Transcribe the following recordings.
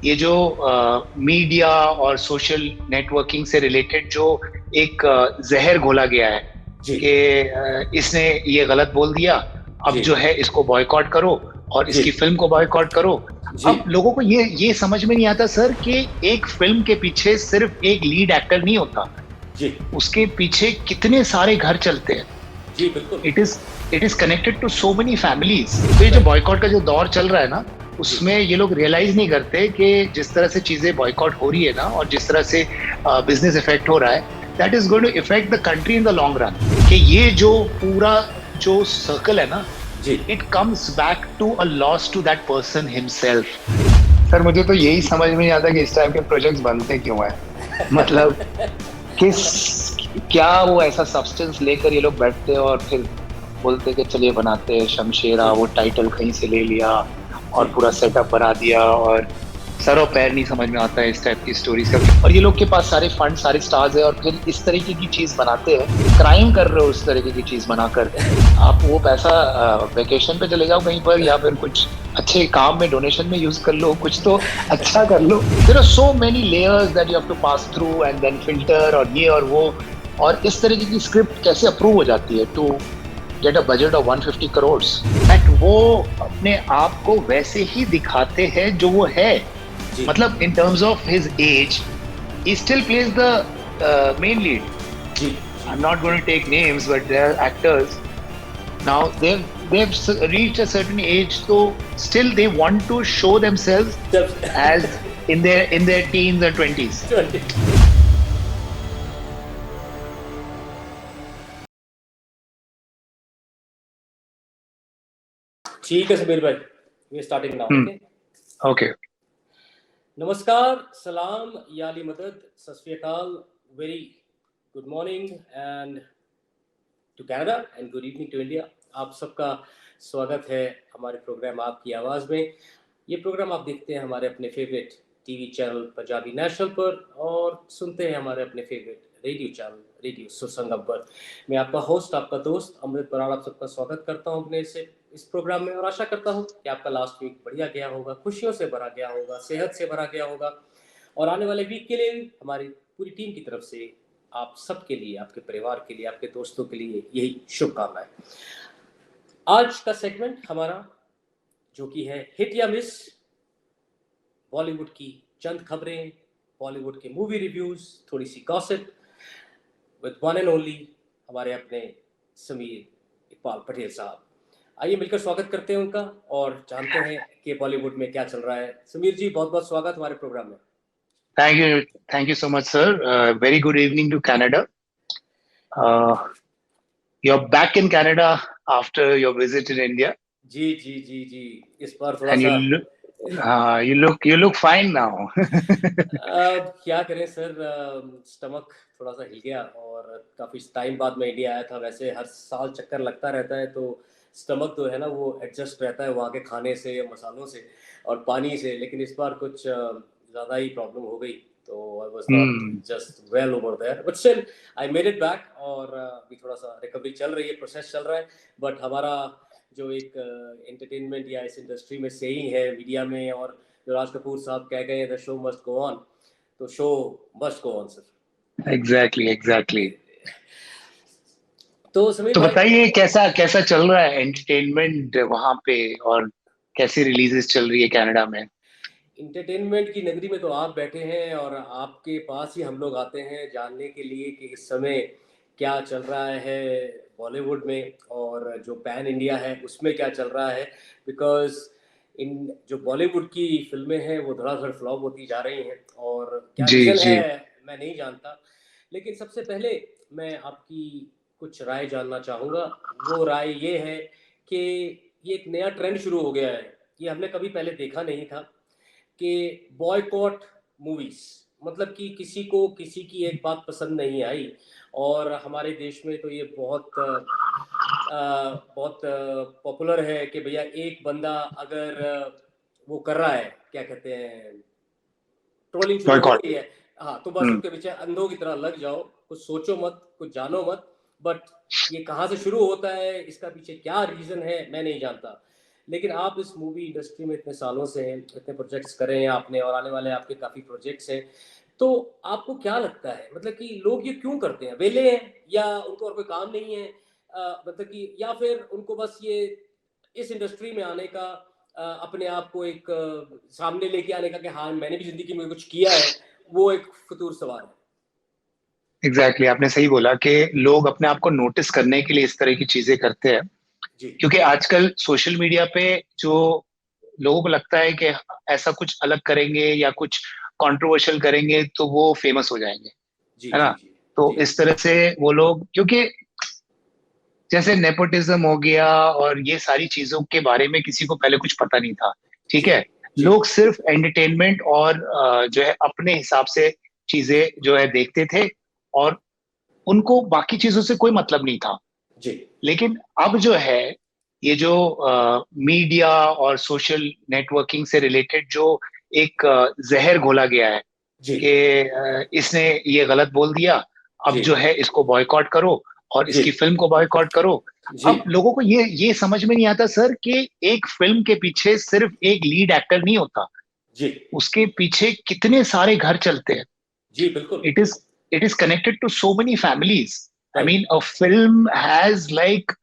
ये जो मीडिया और सोशल नेटवर्किंग से रिलेटेड जो एक जहर घोला गया है जी कि इसने ये गलत बोल दिया, अब जी जो है इसको बॉयकॉट करो और जी इसकी फिल्म को बॉयकॉट करो। जी अब लोगों को ये समझ में नहीं आता सर कि एक फिल्म के पीछे सिर्फ एक लीड एक्टर नहीं होता, जी उसके पीछे कितने सारे घर चलते हैं। जी बिल्कुल। It is connected to so many families. तो ये जो राइट। बॉयकॉट का जो दौर चल रहा है ना, जी उसमें ये लोग रियलाइज नहीं करते कि जिस तरह से चीजें बॉयकॉट हो रही है ना, और जिस तरह से बिजनेस इफेक्ट हो रहा है, that is going to affect the country in the long run. कि ये जो पूरा जो सर्कल है ना, जी it comes back to a loss to that person himself. Sir मुझे तो यही समझ में नहीं आता कि इस टाइप के प्रोजेक्ट्स बनते क्यों है। मतलब किस क्या वो ऐसा सब्सटेंस लेकर ये लोग बैठते हैं और फिर बोलते कि चलिए बनाते हैं शमशेरा, जी वो टाइटल कहीं से ले लिया जी और पूरा सेटअप बना दिया, और सर और पैर नहीं समझ में आता है इस टाइप की स्टोरीज का। और ये लोग के पास सारे फंड, सारे स्टार्स है, और फिर इस तरीके की चीज बनाते हैं। क्राइम कर रहे हो उस तरीके की चीज बनाकर। आप वो पैसा वेकेशन पे चले जाओ कहीं पर, या फिर कुछ अच्छे काम में डोनेशन में यूज कर लो, कुछ तो अच्छा कर लो। There are so many layers that you have to pass through and then filter, और ये और वो। और इस तरीके की स्क्रिप्ट कैसे अप्रूव हो जाती है to get a budget of 150 crore. But वो अपने आप को वैसे ही दिखाते हैं जो वो है। जी मतलब in terms of his age, he still plays the main lead. जी जी I'm not going to take names, but they're actors. Now reached a certain age, so still they want to show themselves जब as in their teens and 20s. ठीक है समीर भाई, we starting now. Hmm. Okay. Okay. नमस्कार, सलाम, याली मदद, सत श्री अकाल, very good morning and to Canada and good evening to India. आप सबका स्वागत है हमारे प्रोग्राम आपकी आवाज़ में। ये प्रोग्राम आप देखते हैं हमारे अपने favourite TV channel Punjabi national पर, और सुनते हैं हमारे अपने favourite radio channel radio Sursangam पर। मैं आपका होस्ट, आपका दोस्त अमृत बराड़, आप सबका स्वागत करता हूँ अपने इस प्रोग्राम में, और आशा करता हूँ कि आपका लास्ट वीक बढ़िया गया होगा, खुशियों से भरा गया होगा, सेहत से भरा गया होगा, और आने वाले वीक के लिए भी हमारी पूरी टीम की तरफ से आप सबके लिए, आपके परिवार के लिए, आपके दोस्तों के लिए यही शुभकामनाएं। आज का सेगमेंट हमारा जो कि है हिट या मिस, बॉलीवुड की चंद खबरें, बॉलीवुड के मूवी रिव्यूज, थोड़ी सी gossip with one and only हमारे अपने समीर इकबाल पटेल साहब। आइए मिलकर स्वागत करते हैं उनका और जानते हैं कि बॉलीवुड में क्या चल रहा है। समीर जी, बहुत बहुत स्वागत हमारे प्रोग्राम में। Thank you so much, sir. Very good evening to Canada. Uh, you're back in Canada after your visit in India, जी जी जी जी, इस बार थोड़ा and सा you look fine now. क्या करें सर, स्टमक थोड़ा सा हिल गया, और काफ़ी टाइम बाद मैं इंडिया आया था। वैसे हर साल चक्कर लगता रहता है, तो स्टमक तो है ना वो एडजस्ट रहता है वहाँ के खाने से, मसालों से और पानी से, लेकिन इस बार कुछ ज़्यादा ही प्रॉब्लम हो गई, तो I was not Hmm. Just well over there, but still I made it back. और अभी थोड़ा सा रिकवरी चल रही है, प्रोसेस चल रहा है। बट हमारा जो एक एंटरटेनमेंट या इस इंडस्ट्री में सेइंग है मीडिया में, और जो राज कपूर साहब कह गए the show must go on, तो show must go on sir. Exactly, exactly. तो समीर तो भाई, बताइए कैसा कैसा चल रहा है एंटरटेनमेंट वहां पे, और कैसी रिलीजेस चल रही है कनाडा में। इंटरटेनमेंट की नगरी में तो आप बैठे हैं, और आपके पास ही हम लोग आते हैं जानने के लिए कि इस समय क्या चल रहा है बॉलीवुड में, और जो पैन इंडिया है उसमें क्या चल रहा है। बिकॉज इन जो बॉलीवुड की फिल्में हैं वो धड़ाधड़ फ्लॉप होती जा रही हैं, और क्या जी रीज़न जी। है मैं नहीं जानता। लेकिन सबसे पहले मैं आपकी कुछ राय जानना चाहूँगा। वो राय ये है कि ये एक नया ट्रेंड शुरू हो गया है, ये हमने कभी पहले देखा नहीं था, कि बॉयकॉट मूवीज। मतलब कि किसी को किसी की एक बात पसंद नहीं आई, और हमारे देश में तो ये बहुत पॉपुलर है कि भैया एक बंदा अगर वो कर रहा है, क्या कहते हैं, ट्रोलिंग शुरू हो बॉयकॉट। गई है, हाँ, तो बस हम्म। उसके पीछे अंधों की तरह लग जाओ, कुछ सोचो मत, कुछ जानो मत। बट ये कहाँ से शुरू होता है, इसका पीछे क्या रीज़न है मैं नहीं जानता। लेकिन आप इस मूवी इंडस्ट्री में इतने सालों से हैं, इतने प्रोजेक्ट्स करे हैं आपने और आने वाले आपके काफ़ी प्रोजेक्ट्स हैं। तो आपको क्या लगता है मतलब कि लोग ये क्यों करते हैं? वेले हैं या उनको और कोई काम नहीं है? मतलब कि या फिर उनको बस ये इस इंडस्ट्री में आने का अपने आप को एक सामने लेके आने का कि हाँ, मैंने भी ज़िंदगी में कुछ किया है, वो एक फितूर सवाल है? एग्जैक्टली आपने सही बोला कि लोग अपने आप को नोटिस करने के लिए इस तरह की चीजें करते हैं। जी, क्योंकि आजकल सोशल मीडिया पे जो लोगों को लगता है कि ऐसा कुछ अलग करेंगे या कुछ कंट्रोवर्शियल करेंगे तो वो फेमस हो जाएंगे, जी, है जी, ना। जी, तो जी, इस तरह से वो लोग, क्योंकि जैसे नेपोटिज्म हो गया और ये सारी चीजों के बारे में किसी को पहले कुछ पता नहीं था, ठीक जी, है। जी, लोग सिर्फ एंटरटेनमेंट और जो है अपने हिसाब से चीजें जो है देखते थे, और उनको बाकी चीजों से कोई मतलब नहीं था। जी, लेकिन अब जो है, ये जो मीडिया और सोशल नेटवर्किंग से रिलेटेड जो एक जहर घोला गया है जी, कि इसने ये गलत बोल दिया, अब जी, जो है इसको बॉयकॉट करो और जी, इसकी फिल्म को बॉयकॉट करो। जी, अब लोगों को ये समझ में नहीं आता सर कि एक फिल्म के पीछे सिर्फ एक लीड एक्टर नहीं होता, जी, उसके पीछे कितने सारे घर चलते हैं। जी, बिल्कुल, it is it is connected to so many families. I right, mean, a film has like,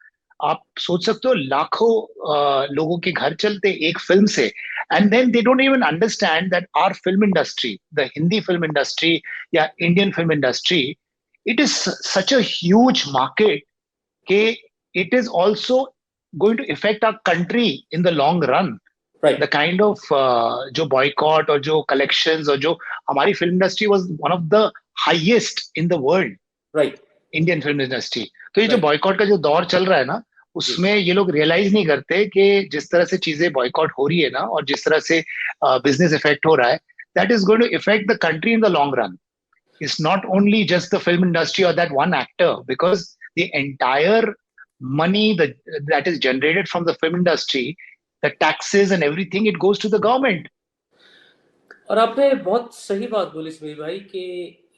आप सोच सकते हो लाखों लोगों के घर चलते एक फिल्म से। And then they don't even understand that our film industry, the Hindi film industry या Indian film industry, it is such a huge market कि it is also going to affect our country in the long run. The right, kind of जो boycott और जो collections और जो हमारी film industry was one of the highest in the world, right, Indian film industry. तो ये जो right, boycott का जो दौर चल रहा है ना, जी। उसमें ये लोग रियलाइज नहीं करते कि जिस तरह से चीजें बॉयकॉट हो रही है ना, और जिस तरह से बिजनेस इफेक्ट हो रहा है, that is going to affect the country in the long run. It's not only just the film industry और that one actor, because the entire money that is generated from the film industry, the taxes and everything, it goes to the government. और आपने बहुत सही बात बोली समीर भाई कि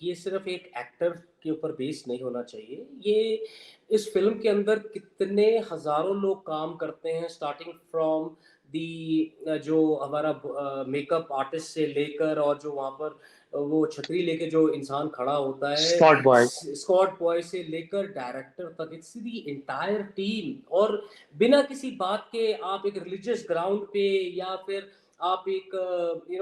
ये सिर्फ एक एक्टर के ऊपर बेस नहीं होना चाहिए। ये इस फ़िल्म के अंदर कितने हज़ारों लोग काम करते हैं स्टार्टिंग फ्रॉम जो हमारा मेकअप आर्टिस्ट से लेकर और जो वहाँ पर वो छतरी लेके जो इंसान खड़ा होता है, Spot boy. स्कॉट बॉय से लेकर डायरेक्टर तक, इट्स द एंटायर टीम। और बिना किसी बात के आप एक रिलीजियस ग्राउंड पे या फिर आप एक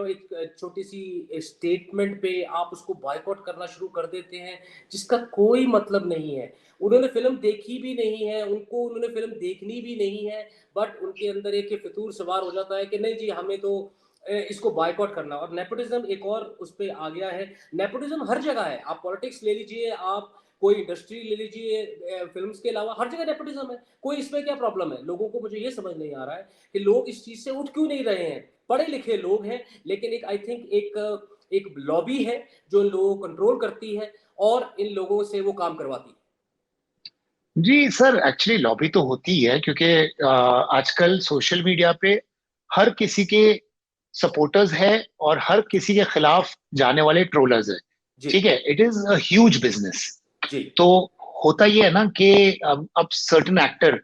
एक छोटी सी स्टेटमेंट पे आप उसको बॉयकॉट करना शुरू कर देते हैं जिसका कोई मतलब नहीं है। उन्होंने फिल्म देखी भी नहीं है, उनको उन्होंने फिल्म देखनी भी नहीं है, बट उनके अंदर एक ये फितूर सवार हो जाता है कि नहीं जी हमें तो इसको बॉयकॉट करना। और नेपोटिज्म एक और उस पर आ गया है। नेपोटिज्म हर जगह है, आप पॉलिटिक्स ले लीजिए, आप कोई इंडस्ट्री ले लीजिए, फिल्म्स के अलावा हर जगह नेपोटिज्म है। कोई इसमें क्या प्रॉब्लम है? लोगों को मुझे ये समझ नहीं आ रहा है कि लोग इस चीज से उठ क्यों नहीं रहे हैं। पढ़े लिखे लोग हैं, लेकिन एक आई थिंक एक लॉबी है जो इन लोगों को कंट्रोल करती है और इन लोगों से वो काम करवाती है। जी सर, एक्चुअली लॉबी तो होती ही है, क्योंकि आजकल सोशल मीडिया पे हर किसी के सपोर्टर्स है और हर किसी के खिलाफ जाने वाले ट्रोलर्स है। जी, ठीक है, it is a huge business. जी, तो होता ये है ना कि अब सर्टन एक्टर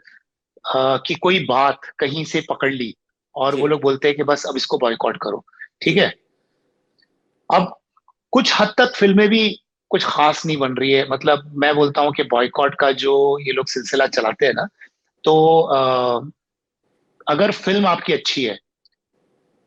की कोई बात कहीं से पकड़ ली और जी, वो लोग बोलते हैं कि बस अब इसको बॉयकॉट करो। जी, ठीक है। अब कुछ हद तक फिल्में भी कुछ खास नहीं बन रही है। मतलब मैं बोलता हूँ कि बॉयकॉट का जो ये लोग सिलसिला चलाते हैं ना, तो अगर फिल्म आपकी अच्छी है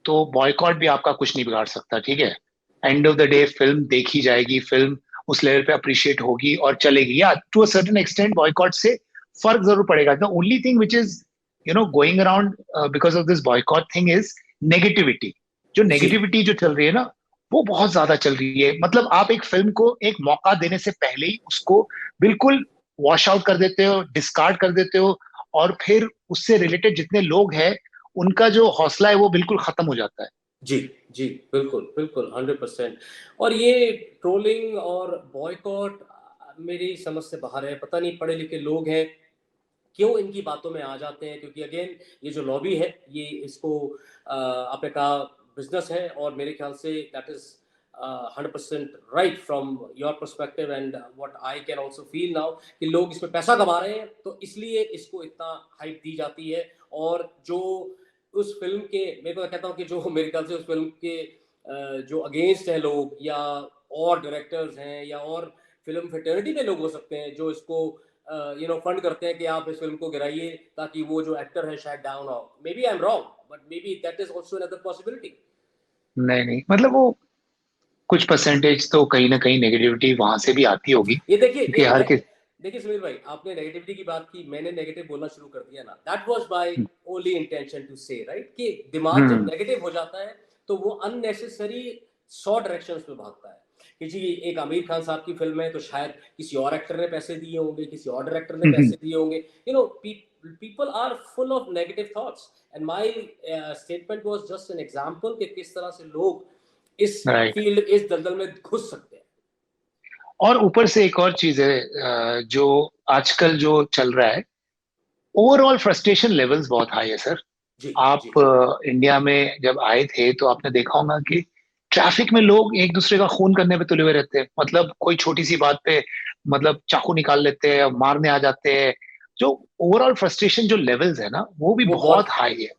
तो बॉयकॉट भी आपका कुछ नहीं बिगाड़ सकता। ठीक है, end of the day film देखी जाएगी, फिल्म उस लेवल पे अप्रिशिएट होगी और चलेगी। या to a certain extent boycott से फर्क जरूर पड़ेगा। The only thing which is going around because of this boycott thing is negativity. जो जी, नेगेटिविटी जो चल रही है ना, वो बहुत ज्यादा चल रही है। मतलब आप एक फिल्म को एक मौका देने से पहले ही उसको बिल्कुल वॉश आउट कर देते हो, डिस्कार्ड कर देते हो, और फिर उससे रिलेटेड जितने लोग हैं उनका जो हौसला है वो बिल्कुल खत्म हो जाता है। जी, जी, बिल्कुल, बिल्कुल, 100%। और ये ट्रोलिंग और बॉयकॉट मेरी समझ से बाहर है। पता नहीं पढ़े लिखे लोग हैं क्यों इनकी बातों में आ जाते हैं, क्योंकि अगेन ये जो लॉबी है ये इसको आपने कहा बिजनेस है और मेरे ख्याल say that is 100% right from your perspective and what I can also feel now कि लोग इसमें पैसा कमा रहे हैं तो इसलिए इसको इतना हाइप दी जाती है। और जो उस फिल्म के, मैं तो कहता हूँ कि जो मेरे ख्याल से उस फिल्म के जो अगेंस्ट हैं लोग, या और डायरेक्टर्स हैं, या और फिल्म फेटर्निटी के लोग हो सकते हैं जो इसको फंड करते हैं कि आप इस फिल्म को गिराइए ताकि वो जो एक्टर है शायद डाउन हो। Maybe I am wrong, but maybe that is also another possibility. नहीं नहीं, मतलब वो कुछ परसेंटेज तो कहीं ना कहीं नेगेटिविटी वहां से भी आती होगी, ये देखिए, क्योंकि हर किस। देखिए सुनील भाई, आपने नेगेटिविटी की बात की, मैंने नेगेटिव बोलना शुरू कर दिया ना, that was by only intention to say right, कि दिमाग जब हम्म नेगेटिव हो जाता है तो वो अननेसेसरी 100 डायरेक्शंस में भागता है कि जी एक आमिर खान साहब की फिल्म है तो शायद किसी और एक्टर ने पैसे दिए होंगे, किसी और डायरेक्टर ने पैसे दिए होंगे, people are full of negative thoughts, and my statement was just an example कि किस तरह से लोग इस राइट। फील्ड, इस दलदल में घुस सकते हैं। और ऊपर से एक और चीज है, जो आजकल जो चल रहा है, ओवरऑल फ्रस्ट्रेशन लेवल्स बहुत हाई है सर। जी आप जी इंडिया में जब आए थे तो आपने देखा होगा कि ट्रैफिक में लोग एक दूसरे का खून करने पे तुले हुए रहते हैं, मतलब कोई छोटी सी बात पे मतलब चाकू निकाल लेते हैं, मारने आ जाते हैं। जो ओवरऑल फ्रस्ट्रेशन जो लेवल्स है ना, वो भी वो बहुत बहुत है। हाई है।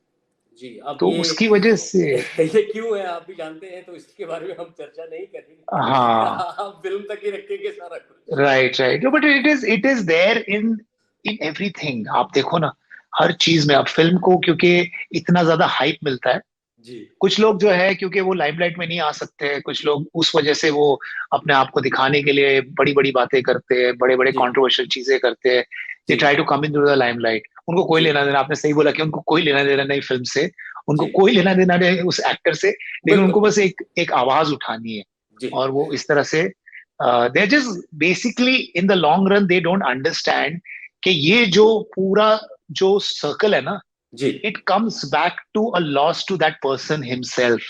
जी, अब तो ये उसकी वजह से ये क्यों है आप भी जानते हैं, तो इसके बारे में हम चर्चा नहीं करेंगे। हाँ, आप फिल्म तक ही रखेंगे सारा कुछ। Right right, but it is there in in everything. आप देखो ना, हर चीज में आप फिल्म को, क्योंकि इतना ज्यादा हाइप मिलता है। जी कुछ लोग जो है, क्योंकि वो लाइमलाइट में नहीं आ सकते, कुछ लोग उस वजह से वो अपने आप को दिखाने के लिए बड़ी बड़ी बातें करते हैं, बड़े बड़े जी कंट्रोवर्शियल चीजें करते हैं। दे जी try to come into the limelight. उनको कोई जी लेना देना, आपने सही बोला कि उनको कोई लेना देना नहीं फिल्म से, उनको जी कोई लेना देना नहीं उस एक्टर से, लेकिन बिल्कुल। उनको बस एक एक आवाज उठानी है। जी और वो इस तरह से they just basically in the long run they don't understand कि ये जो पूरा जो सर्कल है ना, जी it comes back to a loss to that person himself.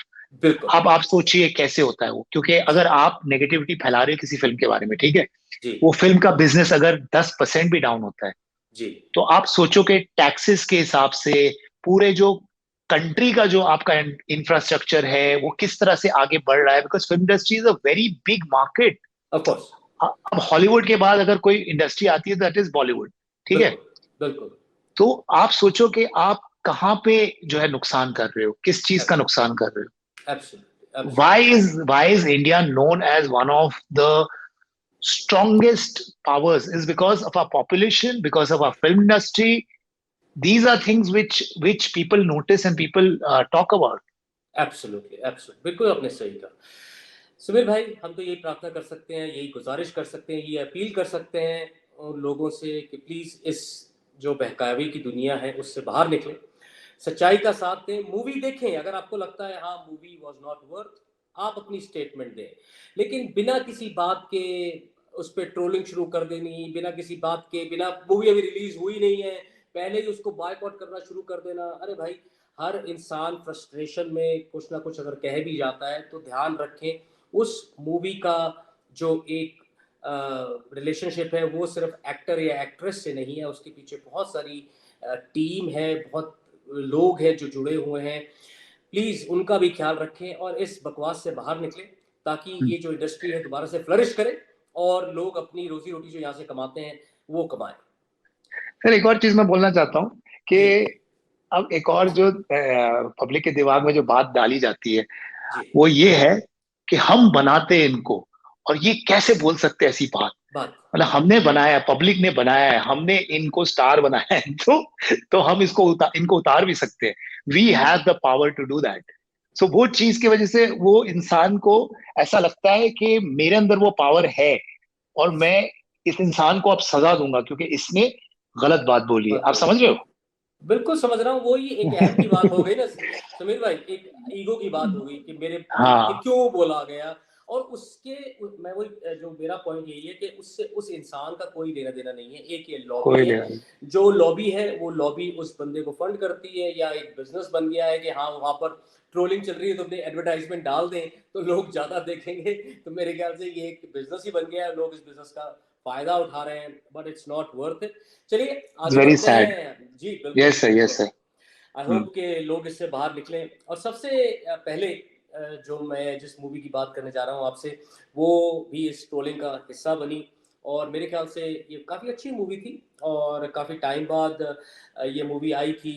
बिल्कुल। अब आप सोचिए कैसे होता है वो, क्योंकि अगर आप नेगेटिविटी फैला रहे हो किसी फिल्म के बारे में, ठीक है, जी वो फिल्म का बिजनेस अगर 10% भी डाउन होता है, जी तो आप सोचो कि टैक्सेस के हिसाब से पूरे जो कंट्री का जो आपका इंफ्रास्ट्रक्चर है वो किस तरह से आगे बढ़ रहा है, because film industry is a very big market. Of course. अब हॉलीवुड के बाद अगर कोई इंडस्ट्री आती है, दैट इज बॉलीवुड, ठीक है। बिल्कुल बिल्कुल। तो आप सोचो कि आप कहाँ पे जो है नुकसान कर रहे हो, किस चीज का नुकसान कर रहे हो। Absolutely why absolutely. is why is India known as one of the strongest powers? Is because of our population, because of our film industry. These are things which people notice and people talk about. Absolutely absolutely, बिल्कुल आपने सही कहा। सुबीर भाई, हम तो यही प्रार्थना कर सकते हैं, यही गुजारिश कर सकते हैं, ये अपील कर सकते हैं उन लोगों से कि प्लीज इस जो बहकावे की दुनिया है उससे बाहर निकलें, सच्चाई का साथ दें, मूवी देखें। अगर आपको लगता है हाँ मूवी वाज नॉट वर्थ, आप अपनी स्टेटमेंट दें, लेकिन बिना किसी बात के उस पर ट्रोलिंग शुरू कर देनी, बिना किसी बात के, बिना मूवी अभी रिलीज हुई नहीं है पहले ही उसको बॉयकॉट करना शुरू कर देना। अरे भाई, हर इंसान फ्रस्ट्रेशन में कुछ ना कुछ अगर कह भी जाता है तो ध्यान रखें उस मूवी का जो एक रिलेशनशिप है वो सिर्फ एक्टर या एक्ट्रेस से नहीं है, उसके पीछे बहुत सारी टीम है, बहुत लोग हैं जो जुड़े हुए हैं। प्लीज उनका भी ख्याल रखें और इस बकवास से बाहर निकलें ताकि ये जो इंडस्ट्री है दोबारा से फ्लरिश करे और लोग अपनी रोजी रोटी जो यहाँ से कमाते हैं वो कमाएं। फिर एक और चीज मैं बोलना चाहता हूँ कि जी अब एक और जो पब्लिक के दिमाग में जो बात डाली जाती है, जी वो ये है कि हम बनाते हैं इनको, और ये कैसे बोल सकते हैं ऐसी बात। बात। मतलब हमने बनाया, पब्लिक ने बनाया है, हमने इनको स्टार बनाया है, तो हम इनको उतार भी सकते हैं। We have the power to do that. So वो चीज की वजह से वो इंसान को ऐसा लगता है कि मेरे अंदर वो पावर है, और मैं इस इंसान को अब सजा दूंगा क्योंकि इसने गलत बात बोली है। बात आप बोली। समझ रहे हो? बिल्कुल समझ रहा हूँ, वो ही एक अहम की बात हो गई ना समीर भाई, एक ईगो की बात हो गई कि मेरे ये हाँ, क्यों बोला गया। और उसके मैं वही जो मेरा पॉइंट यही है कि उससे उस इंसान का कोई लेना देना नहीं है। एक ये लॉबी कोई है, लेना नहीं। जो लॉबी है वो लॉबी उस बंदे को फंड करती है, या एक बिजनेस बन गया है कि हाँ वहां पर ट्रोलिंग चल रही है तो अपने एडवर्टाइजमेंट डाल दें तो लोग ज्यादा देखेंगे। तो मेरे ख्याल से ये एक बिजनेस ही बन गया है, लोग इस बिजनेस का फायदा उठा रहे हैं, but it's not worth it. चलिए इट्स आगे वेरी बढ़ते सैड। हैं। जी बिल्कुल यस सर, यस बिल्कुल। सर। आई होप के लोग इससे बाहर निकलें। और सबसे पहले जो मैं जिस मूवी की बात करने जा रहा हूँ आपसे, वो भी इस ट्रोलिंग का हिस्सा बनी और मेरे ख्याल से ये काफ़ी अच्छी मूवी थी और काफ़ी टाइम बाद ये मूवी आई थी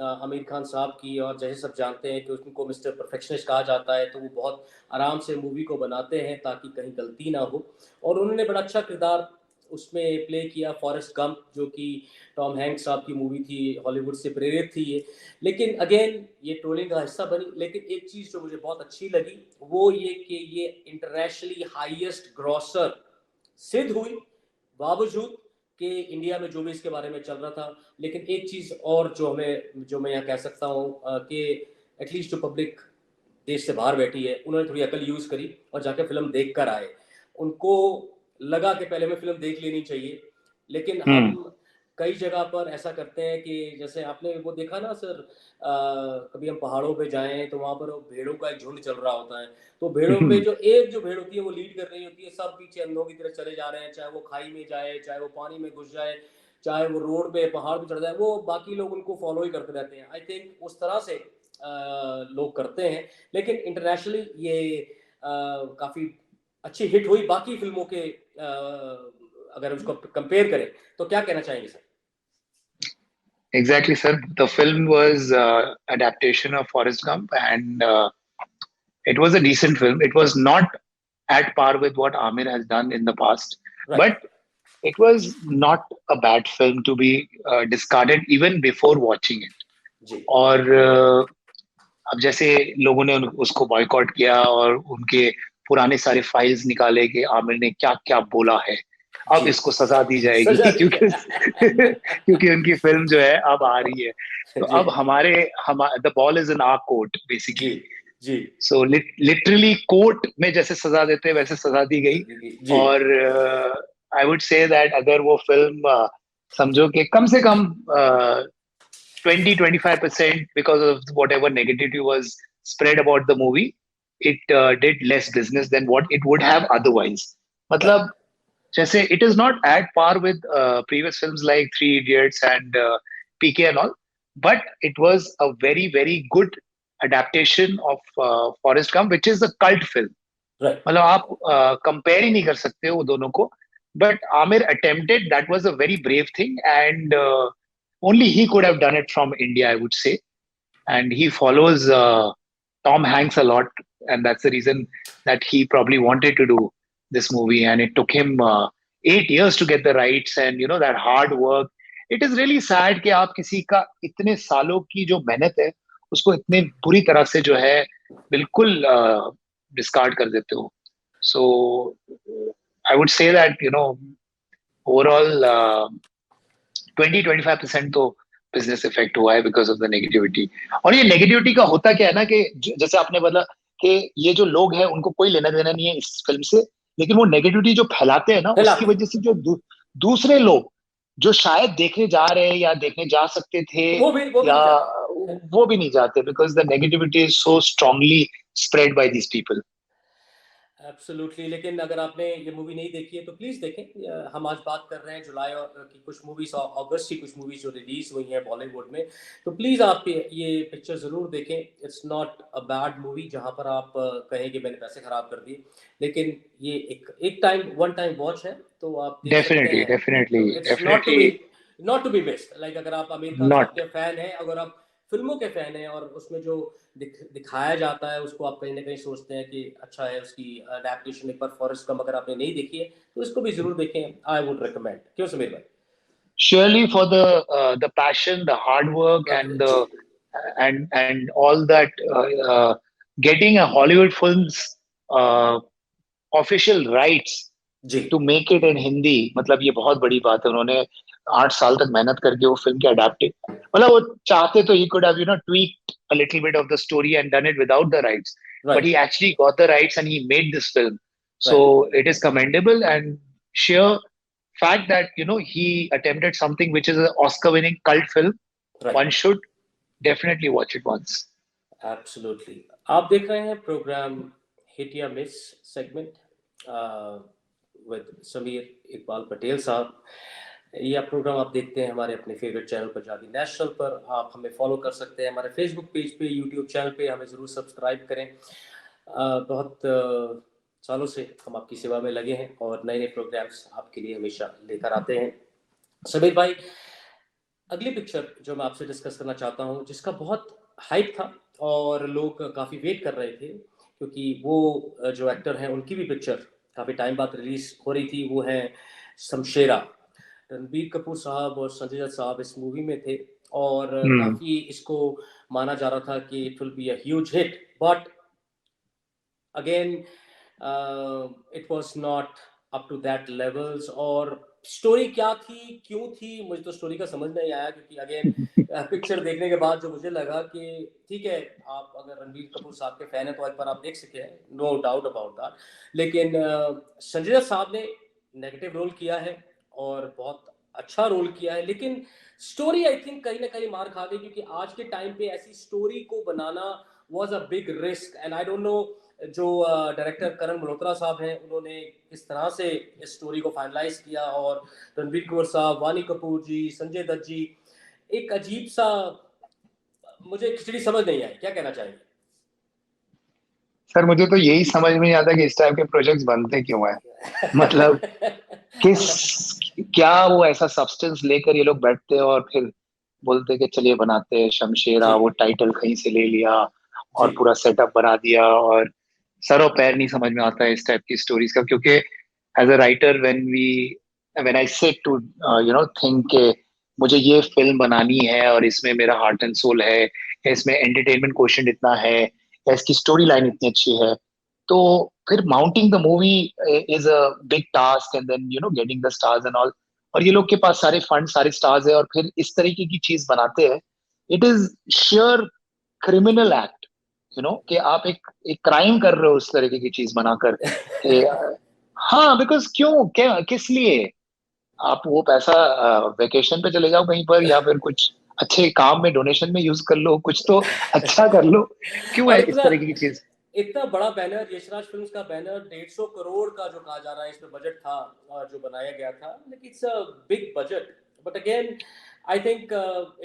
आमिर खान साहब की। और जैसे सब जानते हैं कि उनको मिस्टर परफेक्शनिस्ट कहा जाता है, तो वो बहुत आराम से मूवी को बनाते हैं ताकि कहीं गलती ना हो। और उन्होंने बड़ा अच्छा किरदार उसमें प्ले किया, फॉरेस्ट गंप, जो कि टॉम हैंक्स साहब की मूवी थी, हॉलीवुड से प्रेरित थी ये। लेकिन अगेन ये ट्रोलिंग का हिस्सा बनी। लेकिन एक चीज़ जो मुझे बहुत अच्छी लगी वो ये कि ये इंटरनेशनली हाईएस्ट ग्रॉसर सिद्ध हुई, बावजूद कि इंडिया में जो भी इसके बारे में चल रहा था। लेकिन एक चीज़ और जो मैं यहाँ कह सकता हूँ कि एटलीस्ट जो पब्लिक देश से बाहर बैठी है, उन्होंने थोड़ी अकल यूज़ करी और जाके फिल्म देख कर आए। उनको लगा कि पहले हमें फिल्म देख लेनी चाहिए। लेकिन हम कई जगह पर ऐसा करते हैं कि जैसे आपने वो देखा ना सर, कभी हम पहाड़ों पे जाएं तो वहाँ पर भेड़ों का एक झुंड चल रहा होता है। तो भेड़ों पे जो एक भेड़ होती है वो लीड कर रही होती है, सब पीछे अंधों की तरह चले जा रहे हैं, चाहे वो खाई में जाए, चाहे वो पानी में घुस जाए, चाहे वो रोड पे पहाड़ पे चढ़ जाए, वो बाकी लोग उनको फॉलो ही करते रहते हैं। आई थिंक उस तरह से लोग करते हैं। लेकिन इंटरनेशनली ये काफ़ी अच्छी हिट हुई बाकी फिल्मों के अगर उसको कंपेयर करें। तो क्या कहना चाहेंगे sir? Exactly, sir. The film was adaptation of Forrest Gump, and it was a decent film. It was not at par with what Amir has done in the past, right. but it was not a bad film to be discarded even before watching it. जी और अब जैसे लोगों ने उसको boycott किया और उनके पुराने सारे फाइल्स निकाले कि आमिर ने क्या क्या बोला है, अब जी इसको सजा दी जाएगी सजा दी क्योंकि जाए। क्योंकि उनकी फिल्म जो है अब आ रही है। तो जी अब हम the ball is in our court जी बेसिकली। जी सो लिटरली कोर्ट में जैसे सजा देते हैं वैसे सजा दी गई। जी और आई वुड से दैट अगर वो फिल्म समझो कि कम से कम 20-25% because of whatever negativity was spread about the movie, it did less business than what it would have otherwise. Right मतलब जैसे it is not at par with previous films like Three Idiots and PK and all, but it was a very very good adaptation of Forrest Gump, which is a cult film. Right मतलब आप compare ही नहीं कर सकते हो दोनों को. But Amir attempted, that was a very brave thing, and only he could have done it from India, I would say. And he follows Tom Hanks a lot, and that's the reason that he probably wanted to do this movie. And it took him 8 years to get the rights, and you know that hard work. It is really sad कि आप किसी का इतने सालों की जो मेहनत है उसको इतने बुरी तरह से जो है बिल्कुल डिस्कार्ड कर देते हो. So I would say that overall 20-25% तो बिजनेस इफेक्ट हुआ है बिकॉज ऑफ द नेगेटिविटी. और ये नेगेटिविटी का होता क्या है ना कि जैसे आपने बोला कि ये जो लोग हैं उनको कोई लेना देना नहीं है इस फिल्म से, लेकिन वो नेगेटिविटी जो फैलाते हैं ना उसकी फैलाते वजह से जो दूसरे लोग जो शायद देखने जा रहे हैं या देखने जा सकते थे वो भी या नहीं चाहते। वो भी नहीं जाते because the negativity is so strongly spread by these people. Absolutely. लेकिन अगर आपने ये मूवी नहीं देखी है तो प्लीज़ देखें। हम आज बात कर रहे हैं जुलाई की कुछ मूवीज़ और अगस्त की कुछ मूवीज़ जो रिलीज़ हुई हैं बॉलीवुड में। तो प्लीज़ आप ये पिक्चर ज़रूर देखें। It's not a bad movie जहाँ पर आप कहें कि मैंने पैसे ख़राब कर दिए। लेकिन ये एक टाइम वन टाइम वॉच है, तो आप देख सकते डेफिनेटली हैं। डेफिनेटली तो it's definitely not to be missed. Like अगर आप आमिर खान साहब नॉट. के फ़ैन हैं, अगर आप फ़िल्मों के फ़ैन हैं और उसमें जो दिखाया जाता है उसको आप कहीं न कहीं सोचते हैं कि अच्छा है, उसकी अडैप्टेशन एक बार फॉरेस्ट गंप अगर आपने नहीं देखी है तो इसको भी ज़रूर देखें। I would recommend. क्यों समीर भाई? Surely for the passion, the hard work, and ji the and all that, getting a Hollywood film's uh, official rights ji to make it in Hindi, मतलब ये बहुत बड़ी बात है. उन्होंने 8 साल तक मेहनत करके वो फिल्म के अडेप्ट, मतलब वो चाहते तो he could have tweaked a little bit of the story and done it without the rights, but right he actually got the rights and he made this film. So right it is commendable and sheer fact that he attempted something which is an Oscar-winning cult film. Right One should definitely watch it once. Absolutely. आप देख रहे हैं programme hit या miss segment with Sameer Iqbal Patel साहब। यह programme आप देखते हैं हमारे अपने फेवरेट चैनल पंजाबी नेशनल पर। आप हमें फॉलो कर सकते हैं हमारे फेसबुक पेज पे, यूट्यूब चैनल पे। हमें ज़रूर सब्सक्राइब करें। बहुत सालों से हम आपकी सेवा में लगे हैं और नए नए प्रोग्राम्स आपके लिए हमेशा लेकर आते हैं। समीर भाई, अगली पिक्चर जो मैं आपसे डिस्कस करना चाहता हूँ, जिसका बहुत हाइप था और लोग काफ़ी वेट कर रहे थे, क्योंकि वो जो एक्टर हैं उनकी भी पिक्चर काफ़ी टाइम बाद रिलीज हो रही थी, वो है शमशेरा। रणबीर कपूर साहब और संजय दत्त साहब इस मूवी में थे और हम्म। काफ़ी इसको माना जा रहा था कि it will be a huge hit, but again it was not up to that levels. और स्टोरी क्या थी, क्यों थी, मुझे तो स्टोरी का समझ नहीं आया, क्योंकि अगेन पिक्चर देखने के बाद जो मुझे लगा कि ठीक है, आप अगर रणबीर कपूर साहब के फैन हैं तो एक बार आप देख सके हैं, नो डाउट अबाउट दैट। लेकिन संजय दत्त साहब ने नेगेटिव रोल किया है और बहुत अच्छा रोल किया है, लेकिन स्टोरी आई थिंक कहीं ना कहीं मार खा गई, क्योंकि आज के टाइम पे ऐसी स्टोरी को बनाना was a big risk. And I don't know जो डायरेक्टर करण मल्होत्रा साहब हैं उन्होंने किस तरह से इस स्टोरी को फाइनलाइज किया, और रणबीर कपूर साहब, वानी कपूर जी, संजय दत्त जी, एक अजीब सा, मुझे खिचड़ी समझ नहीं आई। क्या कहना चाहिए? सर मुझे तो यही समझ में नहीं आता कि इस टाइप के प्रोजेक्ट्स बनते क्यों हैं। मतलब किस क्या वो ऐसा सब्सटेंस लेकर ये लोग बैठते हैं और फिर बोलते हैं कि चलिए बनाते हैं शमशेरा, जी वो टाइटल कहीं से ले लिया जी और पूरा सेटअप बना दिया, और सर और पैर नहीं समझ में आता है इस टाइप की स्टोरीज का। क्योंकि as a writer when I set to think के मुझे ये फिल्म बनानी है और इसमें मेरा हार्ट एंड सोल है, या इसमें एंटरटेनमेंट क्वेश्चन इतना है, या इसकी स्टोरी लाइन इतनी अच्छी है, तो फिर mounting the movie is a big task, and then getting the stars and all. और ये लोग के पास सारे फंड, सारे स्टार्स है, और फिर इस तरीके की चीज बनाते हैं। It is sure criminal act, कि आप एक क्राइम कर रहे हो उस तरीके की चीज बनाकर कि हाँ, बिकॉज क्यों, क्या, किस लिए? आप वो पैसा वेकेशन पे चले जाओ कहीं पर, या फिर कुछ अच्छे काम में, डोनेशन में यूज कर लो, कुछ तो अच्छा कर लो। क्यों और है इस इतना तरीके की चीज? इतना बड़ा बैनर, यशराज फिल्म्स का बैनर 150 करोड़ का जो कहा जा रहा है इसमें बजट था, जो बनाया गया था, लेकिन it's a big budget, but again I think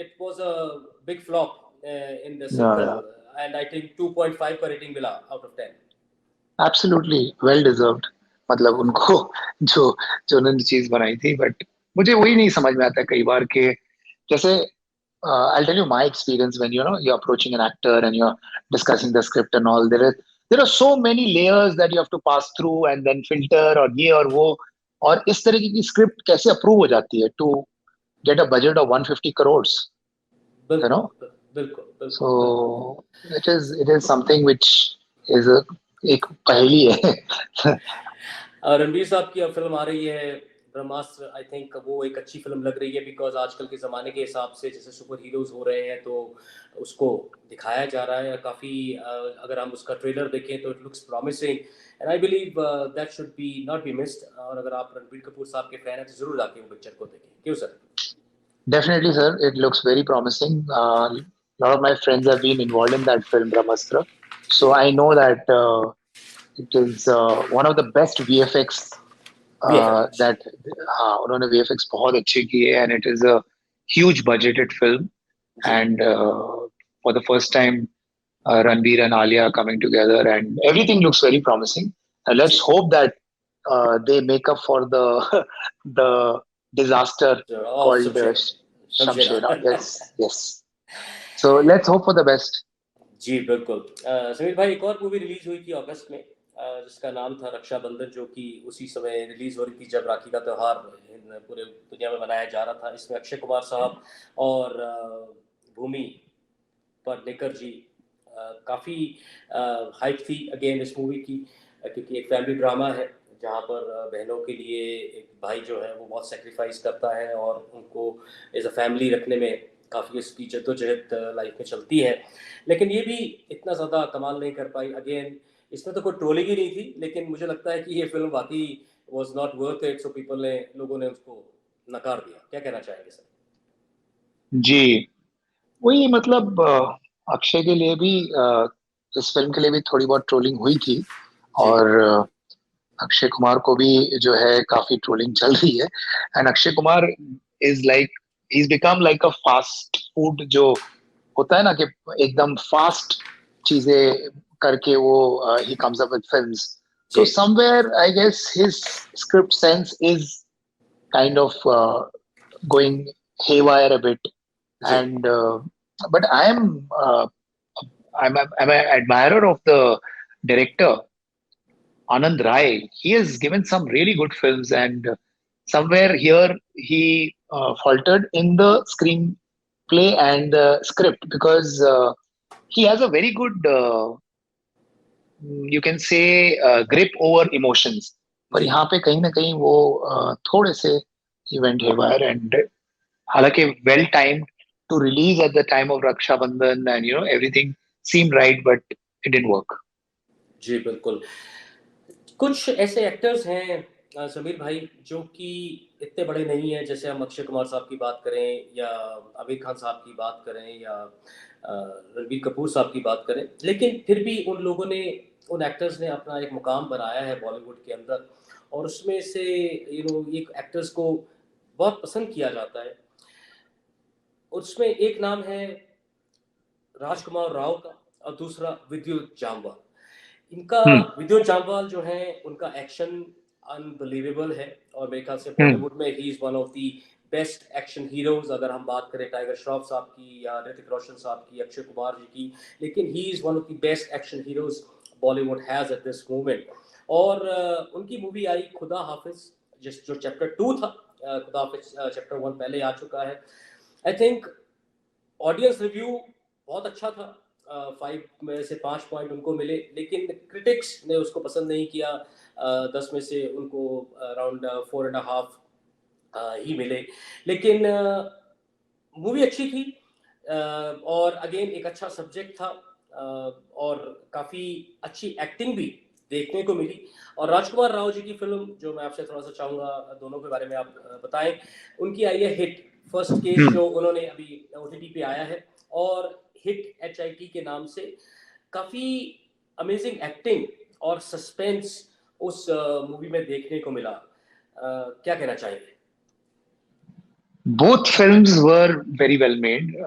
it was a big flop in the circle, and I think 2.5 का रेटिंग मिला out of 10। Absolutely well deserved. मतलब उनको जो जो उन्होंने चीज बनाई थी, बट मुझे वही नहीं समझ में आता कई बार के, जैसे I'll tell you my experience when you're approaching an actor and you're discussing the script and all. There are so many layers that you have to pass through and then filter, और ये और वो, और इस तरीके की script कैसे approve हो जाती है to get a budget of 150 crores, you बिल्कुल know बिल्कुल बिल्कुल बिल्कुल। so it is something which is एक पहेली है। रणबीर साहब की अब फिल्म आ रही है ब्रह्मास्त्र, आई थिंक वो एक अच्छी फिल्म लग रही है, बिकॉज आजकल के ज़माने के हिसाब से जैसे सुपर हीरोज हो रहे हैं तो उसको दिखाया जा रहा है काफ़ी। अगर हम उसका ट्रेलर देखें तो it looks promising, and I believe that should be not be missed. और अगर आप रणबीर कपूर साहब के फैन हैं तो ज़रूर आके वो पिक्चर को देखें, क्यों sir? Definitely, sir. It looks very promising. A lot of my friends have been involved in that film, Brahmastra. So I know that it is one of the best VFX V F x. that हाँ उन्होंने VFX बहुत अच्छे किए, and it is a huge budgeted film, जी and for the first time Ranbir and Alia are coming together, and everything looks very promising. Let's जी hope that they make up for the the disaster of called Shamshera. Shamshera. Yes, yes. So let's hope for the best. जी बिल्कुल। समीर भाई, एक और movie release हुई थी अगस्त में, जिसका नाम था रक्षाबंधन, जो कि उसी समय रिलीज हो रही थी जब राखी का त्यौहार पूरे दुनिया में मनाया जा रहा था। इसमें अक्षय कुमार साहब और भूमि पेडनेकर जी, काफ़ी हाइप थी अगेन इस मूवी की, क्योंकि एक फैमिली ड्रामा है जहाँ पर बहनों के लिए एक भाई जो है वो बहुत सेक्रीफाइस करता है और उनको एज अ फैमिली रखने में काफ़ी उसकी जद्दोजहद लाइफ में चलती है। लेकिन ये भी इतना ज़्यादा कमाल नहीं कर पाई। अगेन इसमें तो कोई ट्रोलिंग ही नहीं थी, लेकिन मुझे लगता है कि ये फिल्म वाकई वॉज नॉट वर्थ इट, सो लोगों ने उसको नकार दिया। क्या कहना चाहेंगे सर? जी, वही मतलब अक्षय के लिए भी इस फिल्म के लिए भी थोड़ी बहुत ट्रोलिंग हुई थी, जी और अक्षय कुमार को भी जो है काफी ट्रोलिंग चल रही है। And Akshay Kumar is like is become like a fast food, जो होता है ना कि एकदम फास्ट चीजें करके वो he comes up with films. So somewhere, I guess his script sense is kind of going haywire a bit, and but I'm an admirer of the director Anand Rai. He has given some really good films, and somewhere here he faltered in the screenplay and the script because he has a very good, you can say, grip over emotions. पर जी यहाँ पे कहीं ना कहीं वो थोड़े से event haywire and हालांकि well timed to release at the time of Raksha Bandhan and everything seemed right, but it didn't work. जी बिल्कुल। कुछ ऐसे एक्टर्स हैं समीर भाई जो कि इतने बड़े नहीं हैं, जैसे हम अक्षय कुमार साहब की बात करें या आमिर खान साहब की बात करें या रणबीर कपूर साहब की बात करें, लेकिन फिर भी उन एक्टर्स ने अपना एक मुकाम बनाया है बॉलीवुड के अंदर, और उसमें से एक एक्टर्स को बहुत पसंद किया जाता है। उसमें एक नाम है राजकुमार राव का और दूसरा विद्युत जामवाल। इनका Hmm. विद्युत जामवाल जो है उनका एक्शन अनबिलीवेबल है, और मेरे ख्याल से Hmm. बॉलीवुड में he is one of the best action heroes. अगर हम बात करें टाइगर श्रॉफ साहब की या ऋतिक रोशन साहब की, अक्षय कुमार जी की, लेकिन he is one of the best action heroes Bollywood has at this moment. और उनकी मूवी आई खुदा हाफिज, जो चैप्टर 2 था। खुदा हाफिज चैप्टर 1 पहले आ चुका है। आई थिंक ऑडियंस रिव्यू बहुत अच्छा था, 5 में से 5 पॉइंट उनको मिले, लेकिन क्रिटिक्स ने उसको पसंद नहीं किया। 10 में से उनको अराउंड 4.5 ही मिले। लेकिन मूवी अच्छी थी, और अगेन एक अच्छा सब्जेक्ट था, और काफ़ी अच्छी एक्टिंग भी देखने को मिली। और राजकुमार राव जी की फिल्म जो मैं आपसे थोड़ा सा चाहूँगा दोनों के बारे में आप बताएं। उनकी आई है हिट, फर्स्ट केस जो उन्होंने अभी OTT पे आया है, और हिट HIT के नाम से काफ़ी अमेजिंग एक्टिंग और सस्पेंस उस मूवी में देखने को मिला। क्या कहना चाहेंगे? Both films were very well made. जी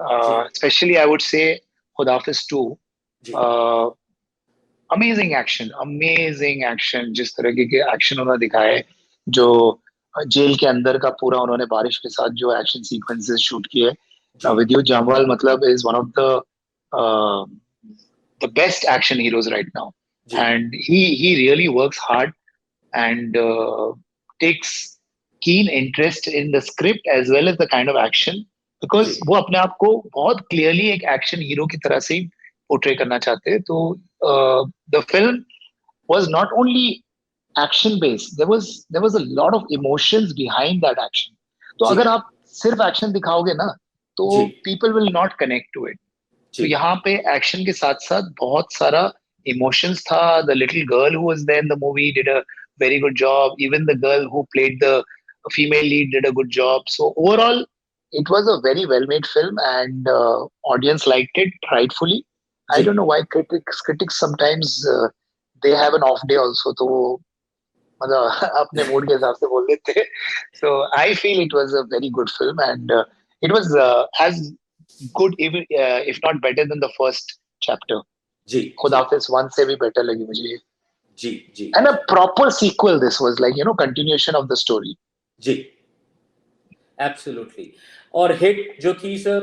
Especially, I would say, Khudafiz 2. जी Uh, अमेजिंग एक्शन, जिस तरह के एक्शन उन्होंने दिखाए, जो जेल के अंदर का पूरा उन्होंने बारिश के साथ जो एक्शन सीक्वेंसेस शूट किए। जी विद्युत जामवाल मतलब is one of the best action heroes right now, जी and he really works hard and takes keen interest in the script as well as the kind of action, because जी वो अपने आप को बहुत clearly एक action hero की तरह से ही पोर्ट्रे करना चाहते हैं। तो the film was not only action based, there was a lot of emotions behind that action. तो जी अगर आप सिर्फ एक्शन दिखाओगे ना, तो जी people will not connect to it. तो जी यहाँ पे एक्शन के साथ साथ बहुत सारा इमोशंस था। The little girl who was there in the movie did a very good job, even the girl who played the female lead did a good job. So overall it was a very well made film, and audience liked it rightfully. I जी don't know why critics sometimes they have an off day also, तो वो मतलब अपने mood के हिसाब से बोल देते हैं। So I feel it was a very good film, and it was as good, even if not better than the first chapter. जी खुदा जी हाफिज 1 से भी better लगी मुझे ये, जी जी and a proper sequel. This was like continuation of the story. जी absolutely. और hit जो थी सर,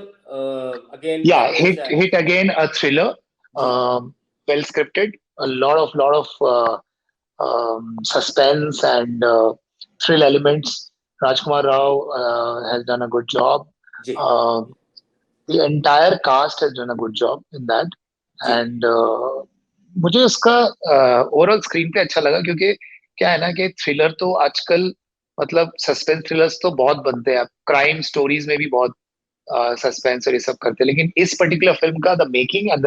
अगेन Yeah, कहते हैं hit again, a thriller, ji well scripted, a lot of suspense and thrill elements. Rajkumar Rao has done a good job. Ji Uh, the entire cast has done a good job in that, ji and मुझे उसका overall screen पे अच्छा लगा, क्योंकि क्या है ना कि थ्रिलर तो आजकल मतलब सस्पेंस थ्रिलर्स तो बहुत बनते हैं, क्राइम स्टोरीज में भी बहुत सस्पेंस और ये सब करते हैं, लेकिन इस पर्टिकुलर फिल्म का the making and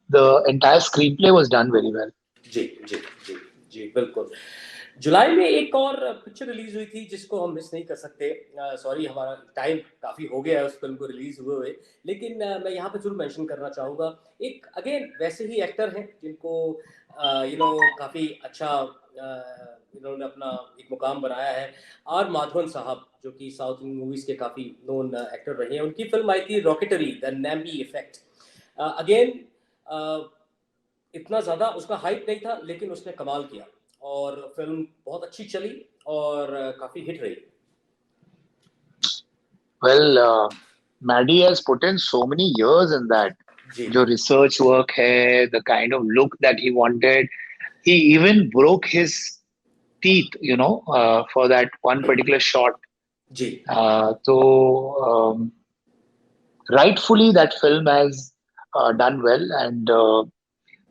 the entire screen play was done very well. जी जी जी जी बिल्कुल। जुलाई में एक और पिक्चर रिलीज हुई थी जिसको हम मिस नहीं कर सकते। सॉरी, हमारा टाइम काफ़ी हो गया है उस फिल्म को रिलीज हुए, लेकिन मैं यहाँ पे जरूर मेंशन करना चाहूँगा। एक अगेन वैसे ही एक्टर हैं जिनको काफ़ी अच्छा इन्होंने अपना एक मुकाम बनाया है, आर माधवन साहब, जो कि साउथ इंडियन मूवीज़ के काफ़ी नोन एक्टर रहे हैं। उनकी फिल्म आई थी रॉकेटरी द नैम्बी इफेक्ट। अगेन इतना ज़्यादा उसका हाइप नहीं था, लेकिन उसने कमाल किया। और फिल्म बहुत अच्छी चली और काफी हिट रही। Well, Maddie has put in so many years in that. जी जो research work है, the kind of look that he wanted, he even broke his teeth, for that one particular shot. Ji So rightfully, that film has done well, and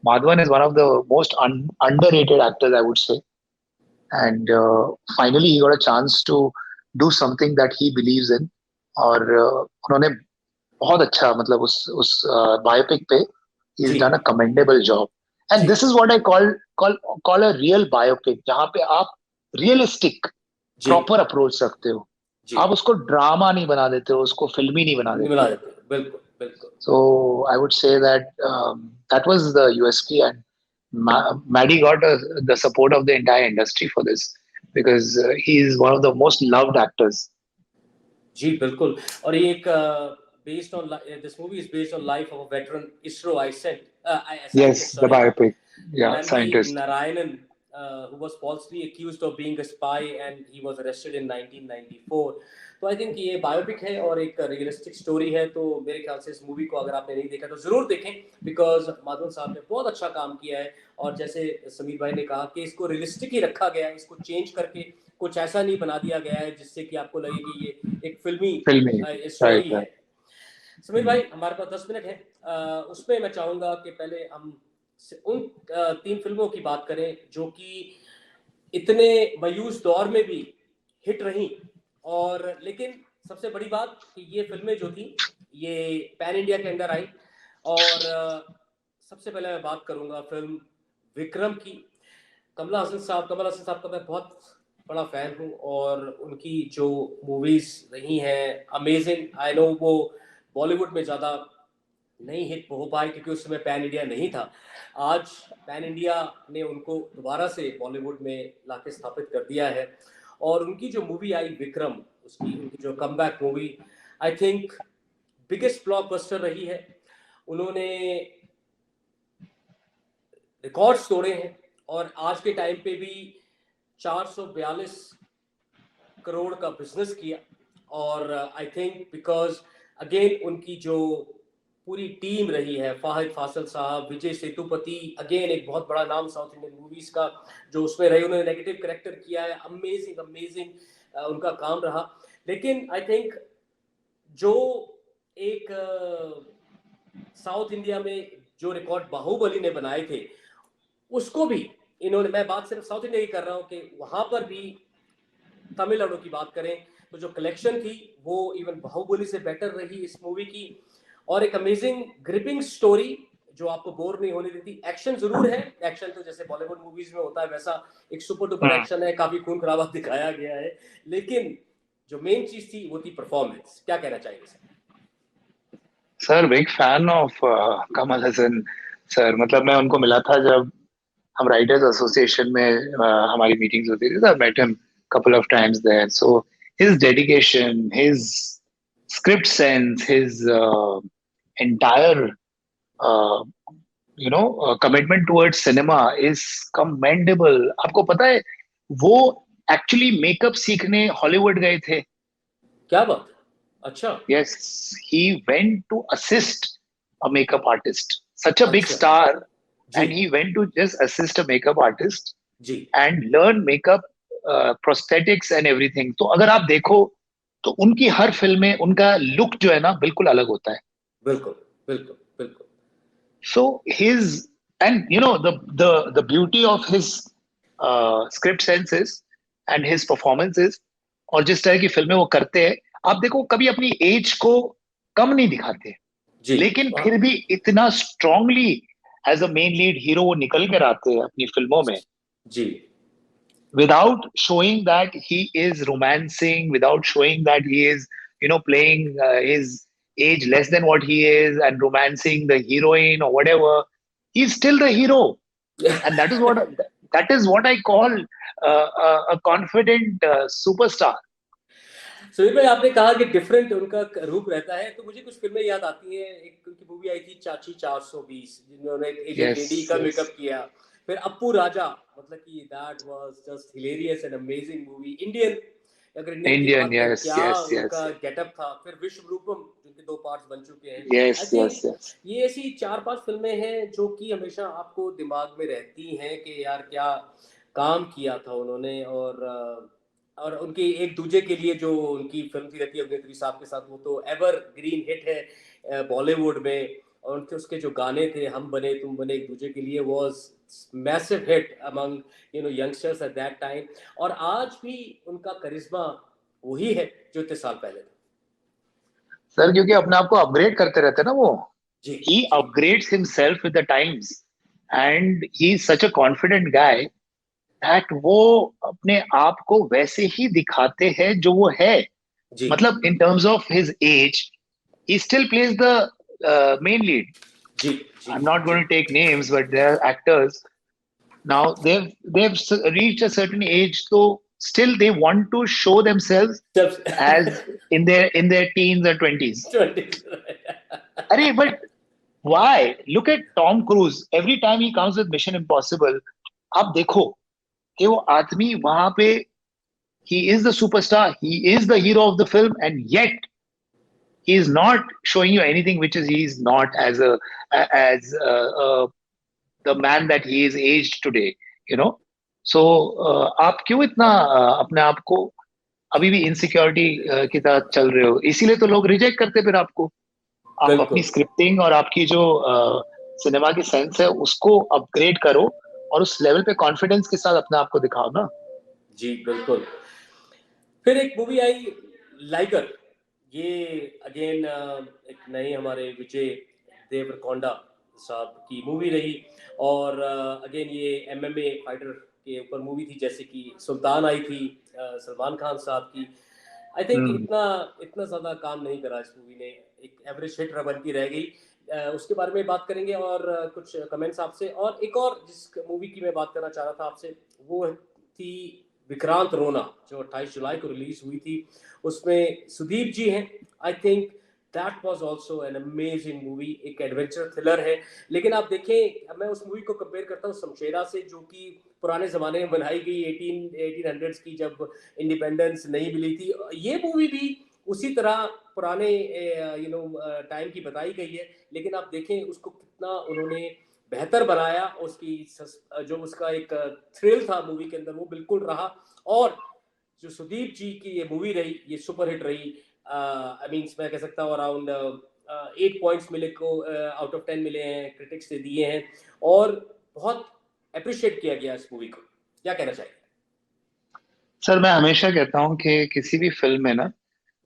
Madhavan is one of the most underrated actors, I would say. And finally, he got a chance to do something that he believes in. और उन्होंने बहुत अच्छा मतलब उस biopic पे he's ji done a commendable job. And ji this is what I call a real biopic, जहाँ पे आप realistic जी proper approach रखते हो. जी आप उसको ड्रामा नहीं बना देते हो, उसको फिल्मी नहीं बना नहीं देते मिला हो. देते, बिल्कुल बिल्कुल। So I would say that that was the USP, and Maddie got the support of the entire industry for this because he is one of the most loved actors. जी बिल्कुल। और ये एक based on this movie is based on life of a veteran ISRO scientist, Yes, the sorry, biopic. Yeah, Nandi scientist. Narayanan, who was falsely accused of being a spy and he was arrested in 1994. तो I think ये biopic है और एक realistic story है, तो मेरे ख्याल से इस मूवी को अगर आपने नहीं देखा तो जरूर देखें, बिकॉज माधवन साहब ने बहुत अच्छा काम किया है। और जैसे समीर भाई ने कहा कि इसको रियलिस्टिक ही रखा गया है, इसको चेंज करके कुछ ऐसा नहीं बना दिया गया है जिससे कि आपको लगे कि ये एक फिल्मी Filmy. Story Right. है। समीर भाई, हमारे पास 10 मिनट है, उसमें मैं चाहूंगा कि पहले हम उन 3 फिल्मों की बात करें जो कि इतने मायूस दौर में भी हिट रही, और लेकिन सबसे बड़ी बात कि ये फिल्में जो थी ये पैन इंडिया के अंदर आई। और सबसे पहले मैं बात करूंगा फिल्म विक्रम की। कमल हसन साहब का मैं बहुत बड़ा फैन हूँ और उनकी जो मूवीज रही हैं अमेजिंग। आई नो वो बॉलीवुड में ज़्यादा नहीं हिट हो पाई क्योंकि उस समय पैन इंडिया नहीं था। आज पैन इंडिया ने उनको दोबारा से बॉलीवुड में लाके स्थापित कर दिया है, और उनकी जो मूवी आई विक्रम, उनकी जो comeback movie, I think biggest blockbuster रही है। उन्होंने रिकॉर्ड्स तोड़े हैं और आज के टाइम पे भी 442 करोड़ का बिजनेस किया। और आई थिंक बिकॉज अगेन उनकी जो पूरी टीम रही है, फाहिद फासिल साहब, विजय सेतुपति, अगेन एक बहुत बड़ा नाम साउथ इंडियन मूवीज का जो उसमें रहे, उन्होंने नेगेटिव कैरेक्टर किया है, अमेजिंग उनका काम रहा। लेकिन आई थिंक जो एक साउथ इंडिया में जो रिकॉर्ड बाहुबली ने बनाए थे उसको भी इन्होंने, मैं बात सिर्फ साउथ इंडिया की कर रहा हूँ कि वहां पर भी तमिलनाडु की बात करें तो जो कलेक्शन थी वो इवन बाहुबली से बेटर रही इस मूवी की। और एक अमेजिंग ग्रिपिंग स्टोरी जो आपको बोर नहीं होने देती। एक्शन जरूर है, एक्शन तो जैसे बॉलीवुड मूवीज में होता है वैसा एक सुपर डुपर एक्शन है, काफी खून खराबा दिखाया गया है, लेकिन जो मेन चीज थी वो थी परफॉर्मेंस। क्या कहना चाहिए sir? Sir big fan of Kamal Haasan sir. मतलब मैं उनको मिला था जब हम राइटर्स एसोसिएशन में हमारी मीटिंग्स होती थी, I met him couple of times there. So his dedication, his script sense, his entire commitment towards cinema is commendable. आपको पता है वो एक्चुअली मेकअप सीखने हॉलीवुड गए थे। क्या बात, अच्छा। Yes, he went to assist a makeup artist, such a big अच्छा star, ji and he went to just assist a makeup artist ji and learn makeup, prosthetics and everything. तो अगर आप देखो तो उनकी हर फिल्म में उनका लुक जो है ना बिल्कुल अलग होता है। बिल्कुल बिल्कुल बिल्कुल। So his, and the beauty of his script senses and his performances और जिस तरह की फिल्में वो करते हैं, आप देखो कभी अपनी एज को कम नहीं दिखाते, जी लेकिन फिर भी इतना strongly as a main lead hero वो निकल कर आते हैं अपनी फिल्मों में, जी without showing that he is romancing, without showing that he is playing his age less than what he is and romancing the heroine or whatever. He's still the hero, and that is what I call a confident superstar. Sunil भाई, आपने कहा कि different उनका रूप रहता है, तो मुझे कुछ फिल्में याद आती हैं। एक उनकी मूवी आई थी चाची 420 जिन्होंने एजेंट Yes, लेडी का yes. मेकअप किया, फिर अप्पू राजा, मतलब कि that was just hilarious and amazing movie. Indian, अगर इंडियन की इंडियन, बात करें, यस क्या यस यस उनका गेटअप था। फिर विश्वरूपम, जिनके 2 पार्ट्स बन चुके हैं। Yes I yes think yes. ये ऐसी 4-5 फिल्में हैं जो कि हमेशा आपको दिमाग में रहती हैं कि यार क्या काम किया था उन्होंने। और उनकी एक दूजे के लिए जो उनकी फिल्म थी रति अग्निहोत्री साहब के साथ, वो तो एवर ग्रीन हिट है बॉलीवुड में। और उनके उसके जो गाने थे, हम बने तुम बने एक दूजे के लिए, was massive hit among youngsters at that time. और आज भी उनका करिश्मा वही है जो इतने साल पहले था। सर क्योंकि अपने आप को अपग्रेड करते रहते हैं ना वो। जी ही जी upgrades himself with the times and he is such a confident guy that वो अपने आप को वैसे ही दिखाते हैं जो वो है। जी मतलब in terms of his age he still plays the main lead. जी जी I'm not जी। going to take names, but they're actors. Now reached a certain age, so still they want to show themselves जब as in their teens or 20s. 20 Arey, but why? Look at Tom Cruise. Every time he comes with Mission Impossible, आप देखो कि वो आदमी वहां पे he is the superstar, he is the hero of the film, and yet he is not showing you anything which is he's not as the man that he is aged today, you know. So आप क्यों इतना अपने आप को अभी भी insecurity की तरह चल रहे हो? इसीलिए तो लोग रिजेक्ट करते फिर आपको। आप अपनी बिल्कुल स्क्रिप्टिंग और आपकी जो सिनेमा की सेंस है उसको अपग्रेड करो और उस लेवल पे कॉन्फिडेंस के साथ अपने आप को दिखाओ ना। जी बिल्कुल। फिर एक मूवी आई लाइगर। ये अगेन एक नई हमारे विजय देवरकोंडा साहब की मूवी रही। और अगेन ये एमएमए फाइटर के ऊपर मूवी थी, जैसे कि सुल्तान आई थी सलमान खान साहब की। आई थिंक हम्म। इतना इतना ज़्यादा काम नहीं करा इस मूवी ने, एक एवरेज हिट बन की रह गई। उसके बारे में बात करेंगे और कुछ कमेंट्स आपसे। और एक और जिस मूवी की मैं बात करना चाह रहा था आपसे, वो थी विक्रांत रोना, जो 28 जुलाई को रिलीज हुई थी। उसमें सुदीप जी हैं। I think that was also an amazing movie, एक एडवेंचर थ्रिलर है। लेकिन आप देखें, मैं उस मूवी को कंपेयर करता हूँ शमशेरा से, जो कि पुराने ज़माने में बनाई गई 1800s की, जब इंडिपेंडेंस नहीं मिली थी। ये मूवी भी उसी तरह पुराने टाइम की बताई गई है। लेकिन आप देखें उसको कितना उन्होंने बेहतर बनाया। जो उसका एक थ्रिल था मूवी के अंदर, वो बिल्कुल रहा। और जो सुदीप जी की ये मूवी रही, ये सुपर हिट रही। आई मीन मैं कह सकता हूँ अराउंड 8 पॉइंट्स मिले को आउट ऑफ 10 मिले हैं, क्रिटिक्स से दिए हैं। और बहुत अप्रिशिएट किया गया इस मूवी को। क्या कहना चाहिए? सर मैं हमेशा कहता हूँ कि किसी भी फिल्म में ना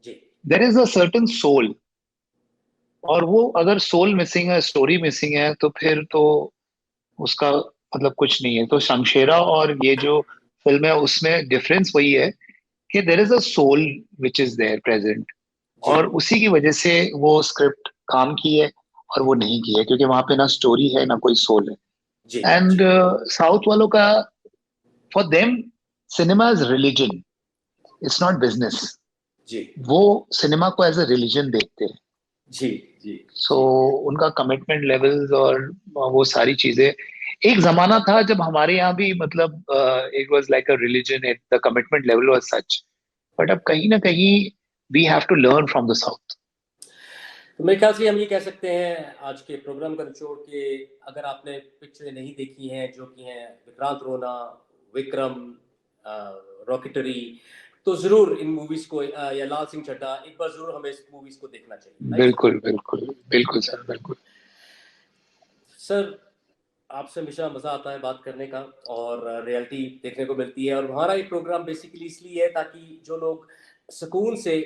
जी there is a certain soul, और वो अगर सोल मिसिंग है, स्टोरी मिसिंग है, तो फिर तो उसका मतलब कुछ नहीं है। तो शमशेरा और ये जो फिल्म है उसमें डिफरेंस वही है कि there is a soul which is there present, जी और उसी की वजह से वो स्क्रिप्ट काम की है और वो नहीं की है, क्योंकि वहां पे ना स्टोरी है ना कोई सोल जी है। एंड जी साउथ वालों का, for them cinema is religion, it's not business. जी वो सिनेमा को एज अ रिलीजन देखते हैं। जी जी सो जी उनका कमिटमेंट लेवल्स और वो सारी चीजें, एक जमाना था जब हमारे यहाँ भी मतलब it was like a religion, the commitment level was such. But अब कहीं ना कहीं we have to learn from the south. तो मेरे ख्याल से हम ये कह सकते हैं आज के प्रोग्राम का निचोड़ के, अगर आपने पिक्चरें नहीं देखी हैं जो कि हैं विक्रांत रोना, विक्रम, रॉकेटरी, तो जरूर इन मूवीज को या लाल सिंह चड्ढा, एक बार जरूर हमें इस मूवीज को देखना चाहिए। राइट बिल्कुल बिल्कुल बिल्कुल सर, बिल्कुल। सर, आपसे हमेशा मज़ा आता है बात करने का, और रियलिटी देखने को मिलती है। और हमारा ये प्रोग्राम बेसिकली इसलिए है ताकि जो लोग सुकून से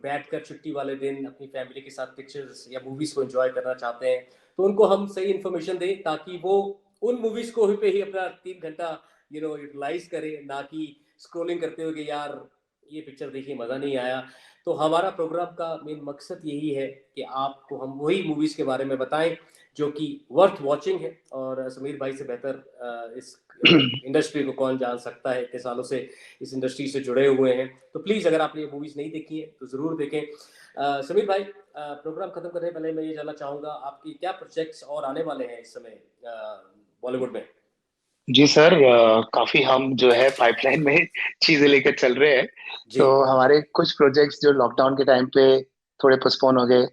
बैठकर छुट्टी वाले दिन अपनी फैमिली के साथ पिक्चर्स या मूवीज़ को एंजॉय करना चाहते हैं, तो उनको हम सही इन्फॉर्मेशन दें, ताकि वो उन मूवीज़ को पे ही अपना 3 घंटा यूटिलाइज करें, ना कि स्क्रोलिंग करते हुए कि यार ये पिक्चर देखिए मज़ा नहीं आया। तो हमारा प्रोग्राम का मेन मकसद यही है कि आपको हम वही मूवीज़ के बारे में बताएं जो कि वर्थ वॉचिंग है। और समीर भाई से बेहतर इस इंडस्ट्री को कौन जान सकता है, इतने सालों से इस इंडस्ट्री से जुड़े हुए हैं। तो प्लीज़ अगर आपने ये मूवीज़ नहीं देखी है तो ज़रूर देखें। समीर भाई, प्रोग्राम खत्म करने से पहले मैं ये जानना चाहूँगा, आपकी क्या प्रोजेक्ट्स और आने वाले हैं इस समय बॉलीवुड में? जी सर, काफी हम जो है पाइपलाइन में चीजें लेकर चल रहे हैं। जी तो हमारे कुछ प्रोजेक्ट्स जो लॉकडाउन के टाइम पे थोड़े पोस्टपोन हो गए।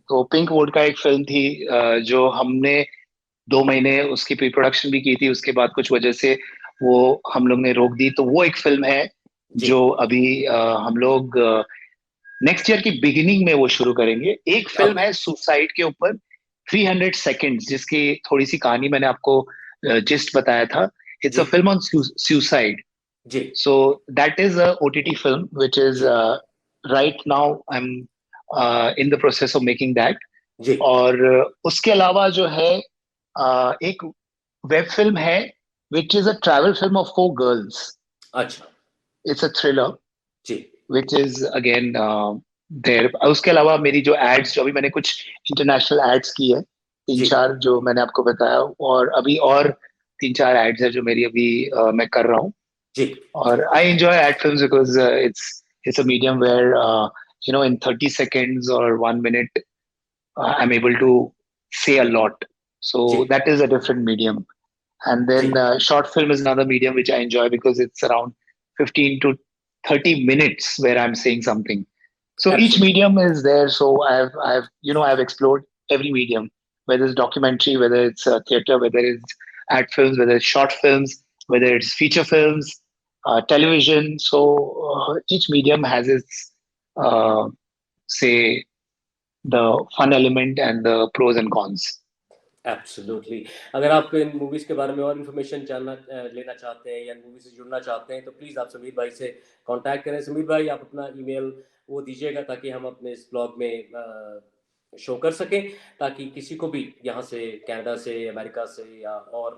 तो पिंक वुड का एक फिल्म थी, जो हमने 2 महीने उसकी प्री प्रोडक्शन भी की थी, उसके बाद कुछ वजह से वो हम लोग ने रोक दी। तो वो एक फिल्म है जी जो अभी हम लोग नेक्स्ट ईयर की बिगिनिंग में वो शुरू करेंगे। एक फिल्म अब है सुसाइड के ऊपर, 300 सेकेंड्स, जिसकी थोड़ी सी कहानी मैंने आपको जिस्ट बताया था। इट्स जी अ फिल्म ऑन सुसाइड। जी So that is a OTT film, which is जी right now I'm in the process of making that. जी और उसके अलावा जो है एक वेब फिल्म है, which is a travel film of 4 girls. अच्छा It's a thriller, ji which is again there. उसके अलावा मेरी जो एड्स, जो अभी मैंने कुछ इंटरनेशनल एड्स की है, तीन जी चार जो मैंने आपको बताया, और अभी और 3-4 एड्स है जो मेरी अभी मैं कर रहा हूँ। जी Or I enjoy ad films because it's a medium where in 30 seconds or 1 minute I'm able to say a lot. So जी that is a different medium. And जी then short film is another medium which I enjoy because it's around 15 to 30 minutes where I'm saying something. So each absolutely medium is there. So I've explored every medium, whether it's documentary, whether it's theater, whether it's ad films, whether it's short films, whether it's feature films, television. So each medium has its, uh, say, the fun element and the pros and cons. Absolutely. अगर आप इन movies के बारे में और information लेना चाहते हैं या मूवी से जुड़ना चाहते हैं तो प्लीज़ आप समीर भाई से कांटेक्ट करें। समीर भाई आप अपना ईमेल वो दीजिएगा ताकि हम अपने इस ब्लॉग में शो कर सकें, ताकि किसी को भी यहाँ से कनाडा से, अमेरिका से या और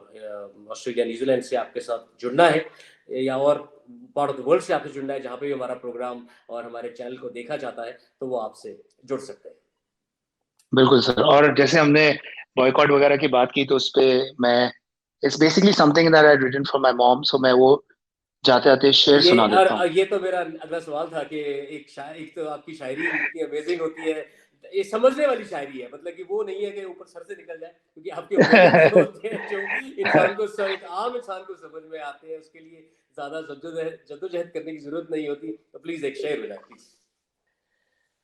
ऑस्ट्रेलिया, न्यूज़ीलैंड से आपके साथ जुड़ना है या और पार्ट ऑफ द वर्ल्ड से आपसे जुड़ना है जहाँ पे भी हमारा प्रोग्राम और हमारे चैनल को देखा जाता है, तो वो आपसे जुड़ सकते हैं। बिल्कुल सर। और जैसे हमने बॉयकॉट वगैरह की बात की, तो उस पे मैं, it's basically something that I written for my mom, so मैं वो जाते जाते शेर ये सुना और देता हूँ। ये तो मेरा अगला सवाल था कि एक तो आपकी शायरी इतनी अमेजिंग होती है, ये समझने वाली शायरी है, मतलब कि वो नहीं है कि ऊपर सर से निकल जाए, क्योंकि आपके वर्डिंग्स जो होते हैं जो इंसान को एक आम इंसान को समझ में आते हैं, उसके लिए ज्यादा जद्दोजहद करने की जरूरत नहीं होती। तो प्लीज एक शेर हो जाए प्लीज।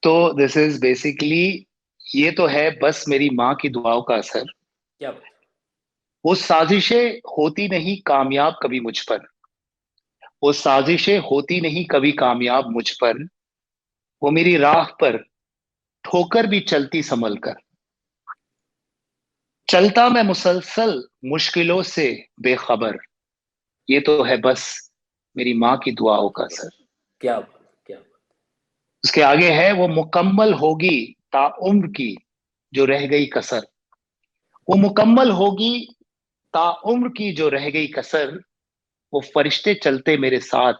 तो दिस इज बेसिकली, ये तो है बस मेरी माँ की दुआओं का असर। क्या बात। वो साजिशें होती नहीं कामयाब कभी मुझ पर, वो साजिशें होती नहीं कभी कामयाब मुझ पर, वो मेरी राह पर ठोकर भी चलती संभल कर। चलता मैं मुसलसल मुश्किलों से बेखबर, ये तो है बस मेरी माँ की दुआओं का असर। क्या बात क्या बात। उसके आगे है, वो मुकम्मल होगी ताउम्र की जो रह गई कसर, वो मुकम्मल होगी ताउम्र की जो रह गई कसर, वो फरिश्ते चलते मेरे साथ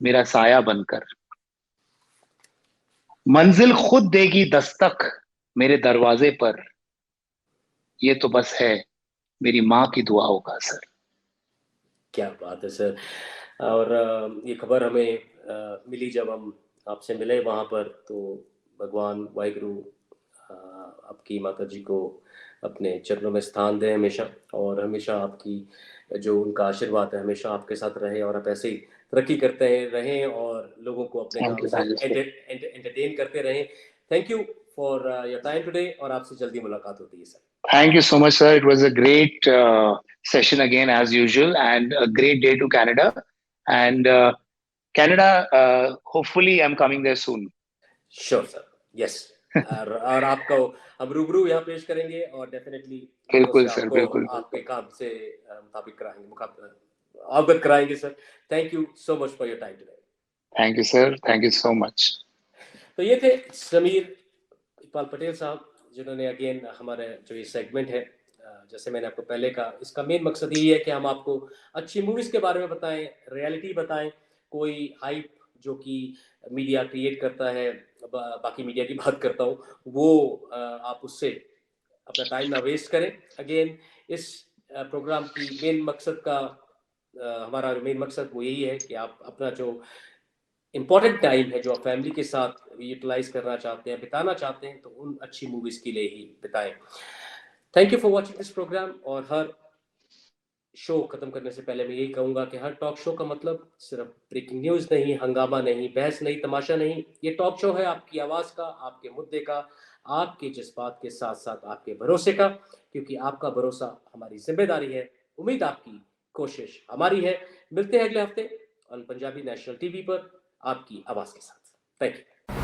मेरा साया बनकर, मंजिल खुद देगी दस्तक मेरे दरवाजे पर, ये तो बस है मेरी माँ की दुआओं का असर। क्या बात है सर। और ये खबर हमें मिली जब हम आपसे मिले वहाँ पर, तो भगवान वाहिगुरु आपकी माता जी को अपने चरणों में स्थान दें हमेशा, और हमेशा आपकी जो उनका आशीर्वाद है हमेशा आपके साथ रहे, और आप ऐसे ही तरक्की करते रहें और लोगों को अपने थैंक काम यू, से थैंक यू सर। एंटरटेन करते रहें। Thank you for your time today, और आपसे जल्दी मुलाकात होती है sir. Thank you so much, sir. It was a great session again, as usual, and a great day to Canada. And Canada, hopefully, I'm coming there soon. Sure sir. Yes. और आपको हम रूबरू यहाँ पेश करेंगे और डेफिनेटली लोगों से बिल्कुल सर, आपको बिल्कुल आपके बिल्कुल। काम से मुताबिक कराएंगे, अवगत कराएंगे sir. Thank you so much for your time today. Thank you, sir. Thank you so much. तो ये थे समीर इकबाल पटेल साहब, जिन्होंने अगेन हमारे जो ये सेगमेंट है, जैसे मैंने आपको पहले कहा, इसका मेन मकसद यही है कि हम आपको अच्छी मूवीज़ के बारे में बताएं, रियलिटी बताएं, कोई हाइप जो कि मीडिया क्रिएट करता है, बाकी मीडिया की बात करता हूँ, वो आप उससे अपना टाइम ना वेस्ट करें। अगेन इस प्रोग्राम की मेन मकसद का हमारा मेन मकसद वो यही है कि आप अपना जो इम्पोर्टेंट टाइम है जो आप फैमिली के साथ यूटिलाइज करना चाहते हैं, बिताना चाहते हैं, तो उन अच्छी मूवीज के लिए ही बिताएं। Thank you for watching this programme, और हर शो खत्म करने से पहले मैं यही कहूंगा कि हर टॉक शो का मतलब सिर्फ ब्रेकिंग न्यूज नहीं, हंगामा नहीं, बहस नहीं, तमाशा नहीं। ये टॉक शो है आपकी आवाज का, आपके मुद्दे का, आपके जज्बात के साथ साथ आपके भरोसे का, क्योंकि आपका भरोसा हमारी जिम्मेदारी है, उम्मीद आपकी, कोशिश हमारी है। मिलते हैं अगले हफ्ते ऑन पंजाबी नेशनल टीवी पर आपकी आवाज के साथ। Thank you.